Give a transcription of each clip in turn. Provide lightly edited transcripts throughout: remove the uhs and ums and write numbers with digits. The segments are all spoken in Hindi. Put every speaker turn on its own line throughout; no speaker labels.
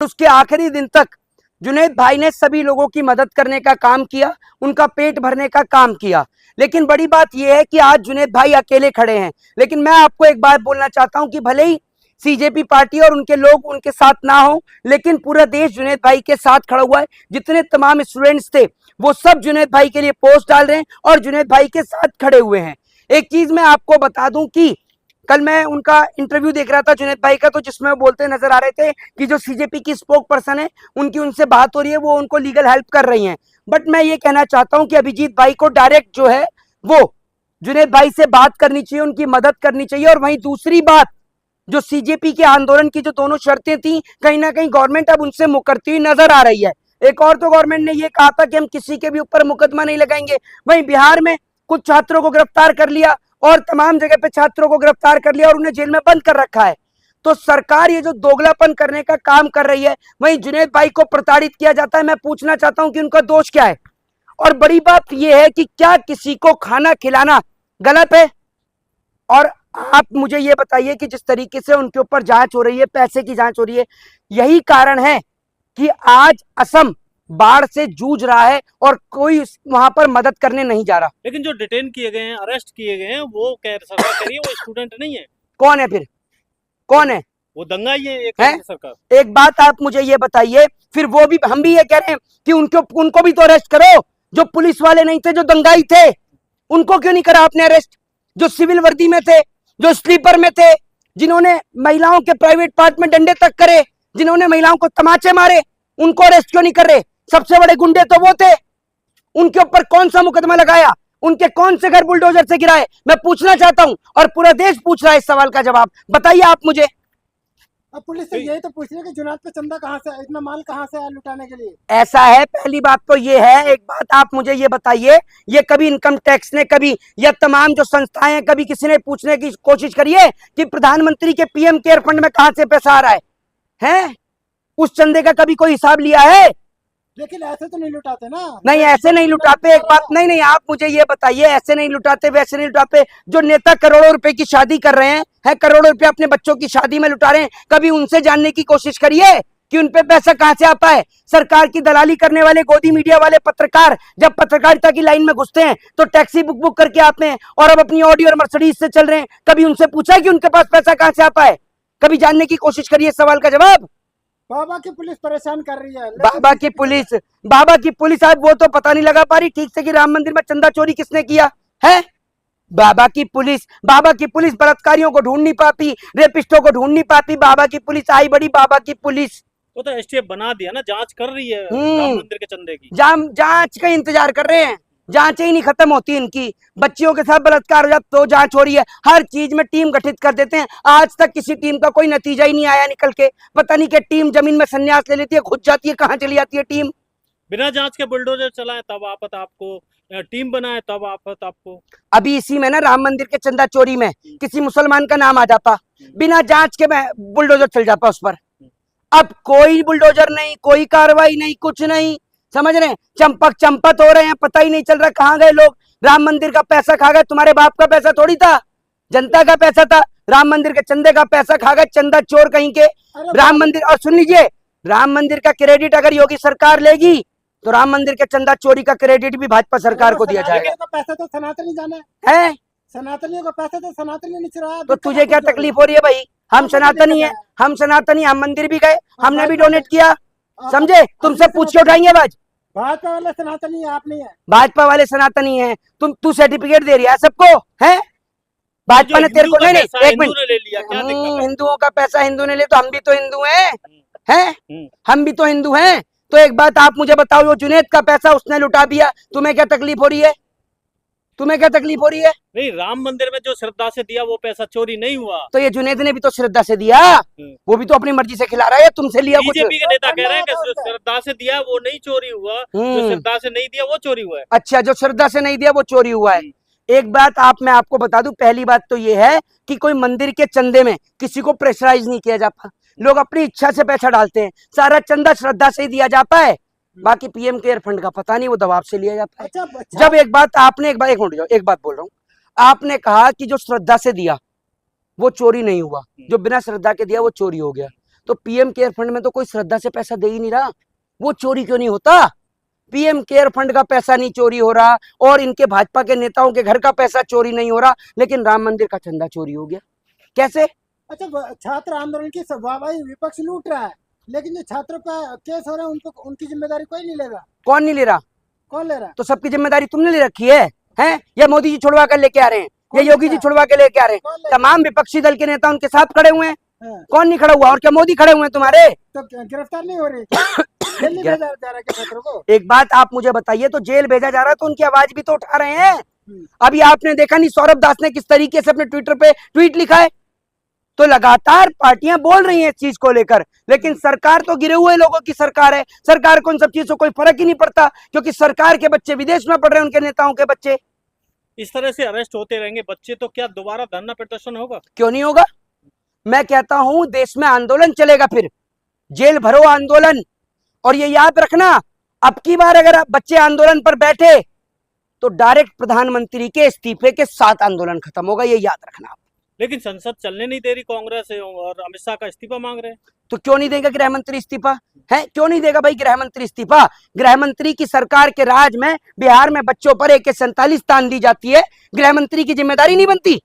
उसके आखिरी दिन तक जुनैद भाई ने सभी लोगों की मदद करने का काम किया, उनका पेट भरने का काम किया। लेकिन बड़ी बात यह है कि आज जुनैद भाई अकेले खड़े हैं। लेकिन मैं आपको एक बात बोलना चाहता हूं कि भले ही सीजेपी पार्टी और उनके लोग उनके साथ ना हो, लेकिन पूरा देश जुनैद भाई के साथ खड़ा हुआ है। जितने तमाम स्टूडेंट्स थे वो सब जुनैद भाई के लिए पोस्ट डाल रहे हैं और जुनैद भाई के साथ खड़े हुए हैं। एक चीज मैं आपको बता दूं कि कल मैं उनका इंटरव्यू देख रहा था जुनैद भाई का, तो जिसमें वो बोलते नजर आ रहे थे कि जो सीजेपी की स्पोक पर्सन है उनकी उनसे बात हो रही है, वो उनको लीगल हेल्प कर रही हैं। बट मैं ये कहना चाहता हूं कि अभिजीत भाई को डायरेक्ट जो है वो जुनैद भाई से बात करनी चाहिए, उनकी मदद करनी चाहिए। और वहीं दूसरी बात, जो सीजेपी के आंदोलन की जो दोनों शर्तें थी, कहीं ना कहीं गवर्नमेंट अब उनसे मुकरती हुई नजर आ रही है। एक और तो गवर्नमेंट ने ये कहा था कि हम किसी के भी ऊपर मुकदमा नहीं लगाएंगे, वहीं बिहार में कुछ छात्रों को गिरफ्तार कर लिया और तमाम जगह पे छात्रों को गिरफ्तार कर लिया और उन्हें जेल में बंद कर रखा है। तो सरकार ये जो दोगलापन करने का काम कर रही है, वहीं जुनैद भाई को प्रताड़ित किया जाता है। मैं पूछना चाहता हूं कि उनका दोष क्या है। और बड़ी बात यह है कि क्या किसी को खाना खिलाना गलत है? और आप मुझे ये बताइए कि जिस तरीके से उनके ऊपर जांच हो रही है, पैसे की जांच हो रही है, यही कारण है कि आज असम बाढ़ से जूझ रहा है और कोई वहां पर मदद करने नहीं जा रहा।
लेकिन जो डिटेन किए गए हैं, अरेस्ट किए गए हैं, वो सरकार कह रही है वो स्टूडेंट नहीं है।
कौन है फिर? कौन है?
वो दंगाई है एक सरकार।
एक बात आप मुझे ये बताइए, फिर वो भी, हम भी ये कह रहे हैं कि उनको भी तो अरेस्ट करो। जो पुलिस वाले नहीं थे, जो दंगाई थे, उनको क्यों नहीं करा आपने अरेस्ट? जो सिविल वर्दी में थे, जो स्लीपर में थे, जिन्होंने महिलाओं के प्राइवेट पार्ट में डंडे तक करे, जिन्होंने महिलाओं को तमाचे मारे, उनको अरेस्ट क्यों नहीं कर रहे? सबसे बड़े गुंडे तो वो थे। उनके ऊपर कौन सा मुकदमा लगाया? उनके कौन से घर बुलडोजर से गिराए? मैं पूछना चाहता हूं और पूरा देश पूछ रहा है इस सवाल का जवाब। बताइए आप मुझे।
अब पुलिस से यही तो पूछ रही है कि जुनैद पे चंदा कहां से, इतना माल कहां से आया लुटाने के लिए?
ऐसा है, पहली बात तो ये है। एक बात आप मुझे ये बताइए, ये कभी इनकम टैक्स ने, कभी या तमाम जो संस्थाएं हैं, कभी किसी ने पूछने की कोशिश करी है कि प्रधानमंत्री के पीएम केयर फंड में कहां से पैसा आ रहा है? उस चंदे का कभी कोई हिसाब लिया है?
लेकिन ऐसे तो नहीं लुटाते ना।
नहीं, ऐसे नहीं लुटाते। एक बात, नहीं, आप मुझे ये बताइए, ऐसे नहीं लुटाते, वैसे नहीं लुटाते। जो नेता करोड़ों रुपए की शादी कर रहे हैं, करोड़ों रुपए अपने बच्चों की शादी में लुटा रहे हैं, कभी उनसे जानने की कोशिश करिए कि उन पे पैसा कहां से आता है? सरकार की दलाली करने वाले गोदी मीडिया वाले पत्रकार जब पत्रकारिता की लाइन में घुसते हैं तो टैक्सी बुक करके आते हैं और अब अपनी ऑडी और मर्सिडीज से चल रहे हैं। कभी उनसे पूछा कि उनके पास पैसा कहां से आता है? कभी जानने की कोशिश करिए। सवाल का जवाब।
बाबा की पुलिस परेशान कर रही है।
बाबा की पुलिस आज वो तो पता नहीं लगा पा रही ठीक से कि राम मंदिर में चंदा चोरी किसने किया है। बाबा की पुलिस बलात्कारियों को ढूंढ नहीं पाती, रेपिस्टों को ढूंढ नहीं पाती। बाबा की पुलिस आई बड़ी, बाबा की पुलिस
वो तो एसटीएफ बना दिया ना, जांच कर रही है राम मंदिर के चंदे की।
जांच का इंतजार कर रहे हैं। जांच ही नहीं खत्म होती इनकी। बच्चियों के साथ बलात्कार हो जाता तो जांच हो रही है। हर चीज में टीम गठित कर देते हैं। आज तक किसी टीम का कोई नतीजा ही नहीं आया निकल के। पता नहीं क्या टीम जमीन में संन्यास ले लेती है, खुद जाती है, कहाँ चली जाती है टीम।
बिना जांच के बुलडोजर चलाए तब आफत आपको, टीम बनाए तब आफत आपको।
अभी इसी में ना, राम मंदिर के चंदा चोरी में किसी मुसलमान का नाम आ जाता, बिना जांच के बुलडोजर चल जाता उस पर। अब कोई बुलडोजर नहीं, कोई कार्रवाई नहीं, कुछ नहीं। समझ रहे हैं? चंपत हो रहे हैं, पता ही नहीं चल रहा कहाँ गए लोग। राम मंदिर का पैसा खा गए। तुम्हारे बाप का पैसा थोड़ी था, जनता का पैसा था। राम मंदिर के चंदे का पैसा खा गए, चंदा चोर कहीं के। राम मंदिर, और सुन लीजिए, राम मंदिर का क्रेडिट अगर योगी सरकार लेगी तो राम मंदिर के चंदा चोरी का क्रेडिट भी भाजपा सरकार को दिया जाएगा।
पैसा तो सनातनी जाने
है,
सनातनियों का पैसा तो सनातनी नहीं चुराया।
तो तुझे क्या तकलीफ हो रही है भाई? हम सनातनी है, हम मंदिर भी गए, हमने भी डोनेट किया। समझे? तुमसे पूछ के उठाएंगे बाज।
भाजपा वाले सनातनी है, आप नहीं है।
भाजपा वाले सनातनी है। तू सर्टिफिकेट दे रही है सबको, है? भाजपा ने तेरे को, नहीं, एक मिनट, हिंदुओं का पैसा हिंदू ने ले, तो हम भी तो हिंदू हैं, हम भी तो हिंदू हैं। तो एक बात आप मुझे बताओ, वो जुनैद का पैसा उसने लुटा दिया, तुम्हें क्या तकलीफ हो रही है? तुम्हें क्या तकलीफ हो रही है?
नहीं, राम मंदिर में जो श्रद्धा से दिया वो पैसा चोरी नहीं हुआ।
तो ये जुनैद ने भी तो श्रद्धा से दिया, वो भी तो अपनी मर्जी से खिला रहा है। तुमसे लिया कुछ?
बीजेपी के नेता कह रहे हैं कि श्रद्धा से दिया वो नहीं चोरी हुआ, जो श्रद्धा से नहीं दिया वो चोरी हुआ है।
अच्छा, जो श्रद्धा से नहीं दिया वो चोरी हुआ है। एक बात मैं आपको बता दूं, पहली बात तो ये है कि कोई मंदिर के चंदे में किसी को प्रेशराइज नहीं किया जाता। लोग अपनी इच्छा से पैसा डालते हैं, सारा चंदा श्रद्धा से ही दिया जाता है। बाकी पीएम केयर फंड का पता नहीं, वो दबाव से लिया जाता है। अच्छा। जब एक बात आपने, एक बात बोल रहा हूँ, आपने कहा कि जो श्रद्धा से दिया वो चोरी नहीं हुआ, जो बिना श्रद्धा के दिया वो चोरी हो गया। तो पीएम केयर फंड में तो कोई श्रद्धा से पैसा दे ही नहीं रहा, वो चोरी क्यों नहीं होता? पीएम केयर फंड का पैसा नहीं चोरी हो रहा और इनके भाजपा के नेताओं के घर का पैसा चोरी नहीं हो रहा, लेकिन राम मंदिर का चंदा चोरी हो गया। कैसे?
अच्छा, छात्र आंदोलन की वाहवाही विपक्ष लूट रहा है, लेकिन जो छात्रों पर केस हो रहे हैं उनको उनकी जिम्मेदारी कोई नहीं लेगा।
कौन नहीं ले रहा?
कौन ले रहा है?
तो सबकी जिम्मेदारी तुमने ले रखी है, हैं? या मोदी जी छुड़वा कर लेके आ रहे हैं, या
कौन
योगी जी
लेके
छुड़वा के लेके आ रहे
कौन
हैं?
लेके
तमाम विपक्षी दल के नेता उनके साथ खड़े हुए हैं।
हाँ,
कौन नहीं खड़ा हुआ? और क्या मोदी खड़े हुए हैं तुम्हारे?
तो गिरफ्तार नहीं हो रही? जेल नहीं भेजा जा रहा है क्या छात्रों को?
एक बात आप मुझे बताइए, तो जेल भेजा जा रहा है तो उनकी आवाज भी तो उठा रहे हैं।
हम्म।
अभी आपने देखा नहीं सौरभ दास ने किस तरीके से अपने ट्विटर पे ट्वीट लिखा है? तो लगातार पार्टियां बोल रही हैं इस चीज को लेकर, लेकिन सरकार तो गिरे हुए लोगों की सरकार है। सरकार को इन सब चीजों से कोई फर्क ही नहीं पड़ता, क्योंकि सरकार के बच्चे विदेश में पढ़ रहे हैं, उनके नेताओं के बच्चे।
इस तरह से अरेस्ट होते रहेंगे बच्चे तो क्या दोबारा धरना प्रदर्शन होगा?
क्यों नहीं होगा? मैं कहता हूं देश में आंदोलन चलेगा, फिर जेल भरो आंदोलन। और ये याद रखना, अब की बार अगर आप बच्चे आंदोलन पर बैठे तो डायरेक्ट प्रधानमंत्री के इस्तीफे के साथ आंदोलन खत्म होगा, ये याद रखना आप।
लेकिन संसद चलने नहीं दे रही कांग्रेस और अमित शाह का इस्तीफा मांग रहे हैं।
तो क्यों नहीं देगा गृह मंत्री इस्तीफा? है क्यों नहीं देगा भाई गृह मंत्री इस्तीफा? गृह मंत्री की सरकार के राज में बिहार में बच्चों पर AK-47 तान दी जाती है, गृह मंत्री की जिम्मेदारी नहीं बनती?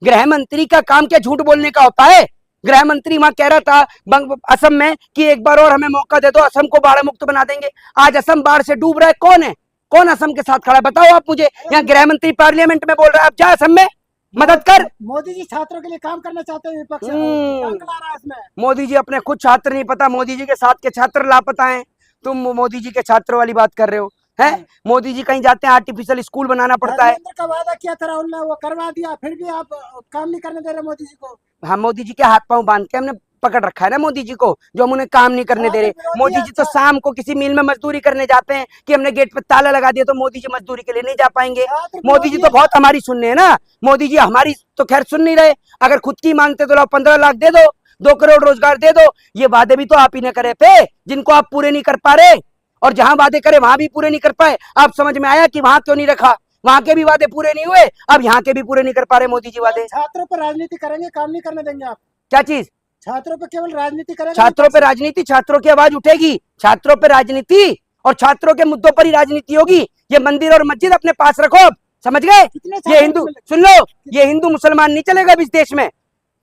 गृह मंत्री का काम क्या झूठ बोलने का होता है? गृह मंत्री वहां कह रहा था असम में कि एक बार और हमें मौका दे दो, असम को बाढ़ मुक्त बना देंगे। आज असम बाढ़ से डूब रहा है, कौन है? कौन असम के साथ खड़ा है? बताओ आप मुझे। यहाँ गृह मंत्री पार्लियामेंट में बोल रहा है आप जा असम में मदद कर।
मोदी जी छात्रों के लिए काम करना चाहते हैं, विपक्ष
हम्म।
काम ला रहा है इसमें।
मोदी जी अपने खुद छात्र नहीं, पता मोदी जी के साथ के छात्र लापता हैं। तुम मोदी जी के छात्र वाली बात कर रहे हो, हैं? मोदी जी कहीं जाते हैं आर्टिफिशियल स्कूल बनाना पड़ता है।
धर्मेंद्र का वादा किया था राहुल ने, वो करवा दिया, फिर भी आप काम नहीं करने दे रहे मोदी जी को।
हाँ, मोदी जी के हाथ पांव बांध के हमने पकड़ रखा है ना मोदी जी को, जो हम उन्हें काम नहीं करने दे रहे। मोदी जी तो शाम को किसी मिल में मजदूरी करने जाते हैं कि हमने गेट पे ताला लगा दिया, तो मोदी जी मजदूरी के लिए नहीं जा पाएंगे। मोदी जी तो बहुत हमारी सुनने हैं ना, मोदी जी हमारी तो खैर सुन नहीं रहे। अगर खुद की मानते तो 15 लाख दे दो, 2 करोड़ रोजगार दे दो। ये वादे भी तो आप ही ने करे थे, जिनको आप पूरे नहीं कर पा रहे, और जहां वादे करे वहां भी पूरे नहीं कर पाए। आप समझ में आया कि वहां क्यों नहीं रखा? वहां के भी वादे पूरे नहीं हुए, अब यहाँ के भी पूरे नहीं कर पा रहे मोदी जी वादे।
छात्रों पर राजनीति करेंगे, काम नहीं करने देंगे आप?
क्या चीज?
छात्रों पे केवल राजनीति करेंगे?
छात्रों पे राजनीति? छात्रों की आवाज उठेगी, छात्रों पे राजनीति, और छात्रों के मुद्दों पर ही राजनीति होगी। ये मंदिर और मस्जिद अपने पास रखो, अब समझ गए? ये हिंदू, सुन लो, ये हिंदू मुसलमान नहीं चलेगा इस देश में,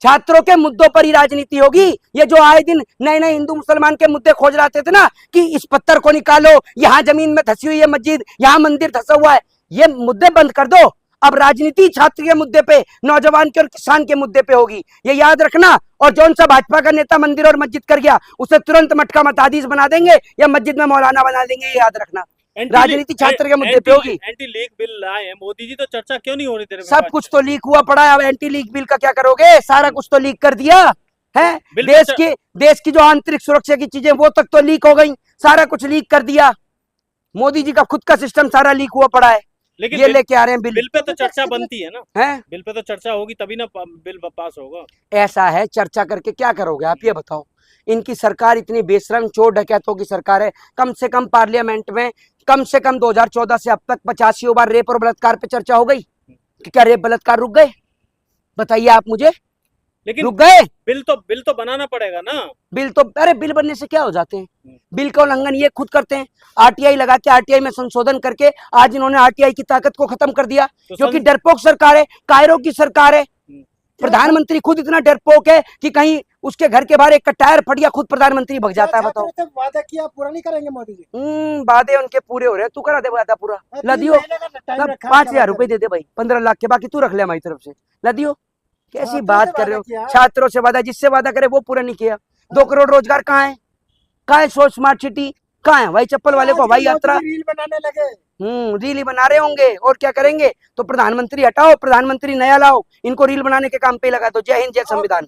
छात्रों के मुद्दों पर ही राजनीति होगी। ये जो आए दिन नए नए हिंदू मुसलमान के मुद्दे खोज रहे थे ना, कि इस पत्थर को निकालो, यहाँ जमीन में धसी हुई है मस्जिद, यहाँ मंदिर धसा हुआ है, ये मुद्दे बंद कर दो। अब राजनीति छात्र के मुद्दे पे, नौजवान के और किसान के मुद्दे पे होगी, ये याद रखना। और जौन सा भाजपा का नेता मंदिर और मस्जिद कर गया, उसे तुरंत मटका मतादीस बना देंगे या मस्जिद में मौलाना बना देंगे, ये याद रखना। राजनीति छात्र के मुद्दे पे होगी।
एंटी लीक बिल लाए हैं मोदी जी, तो चर्चा क्यों नहीं हो रही तेरे?
सब कुछ तो लीक हुआ पड़ा है, अब एंटी लीक बिल का क्या करोगे? सारा कुछ तो लीक कर दिया है। देश की जो आंतरिक सुरक्षा की चीजें वो तक तो लीक हो गई, सारा कुछ लीक कर दिया। मोदी जी का खुद का सिस्टम सारा लीक हुआ पड़ा है।
लेकिन
ये लेके आ रहे हैं बिल।
बिल पे तो चर्चा बनती है ना,
हैं?
बिल पे तो चर्चा होगी तभी ना बिल पास होगा।
ऐसा है, चर्चा करके क्या करोगे आप ये बताओ? इनकी सरकार इतनी बेशरम चोर डकैतों की सरकार है। कम से कम पार्लियामेंट में कम से कम 2014 से अब तक 85 बार रेप और बलात्कार पे चर्चा हो गई कि क्या रेप बलात्कार रुक गए? बताइए आप मुझे,
लेकिन
रुक गए?
बिल तो बनाना पड़ेगा ना।
बिल तो, अरे बिल बनने से क्या हो जाते हैं? बिल का उल्लंघन ये खुद करते हैं। आरटीआई लगा के, आरटीआई में संशोधन करके आज इन्होंने आरटीआई की ताकत को खत्म कर दिया, क्योंकि डरपोक सरकार है, कायरों की सरकार है। प्रधानमंत्री खुद इतना डरपोक है कि कहीं उसके घर के बाहर एक टायर फट गया, खुद प्रधानमंत्री भग जाता है। बताओ,
वादा किया पूरा नहीं करेंगे मोदी जी?
वादे उनके पूरे हो रहे हैं। तू करा दे वादा पूरा, ला दियो। 5,000 रुपए दे दे भाई, 15 लाख के, बाकी तू रख ले हमारी तरफ से, ला दियो। कैसी बात कर रहे हो? छात्रों से वादा, जिससे वादा करे वो पूरा नहीं किया। 2 करोड़ रोजगार कहाँ है? कहाँ है सो स्मार्ट सिटी? कहाँ है भाई चप्पल वाले को हवाई यात्रा?
रील बनाने लगे।
रील ही बना रहे होंगे, और क्या करेंगे? तो प्रधानमंत्री हटाओ, प्रधानमंत्री नया लाओ, इनको रील बनाने के काम पे लगा दो। जय हिंद, जय संविधान।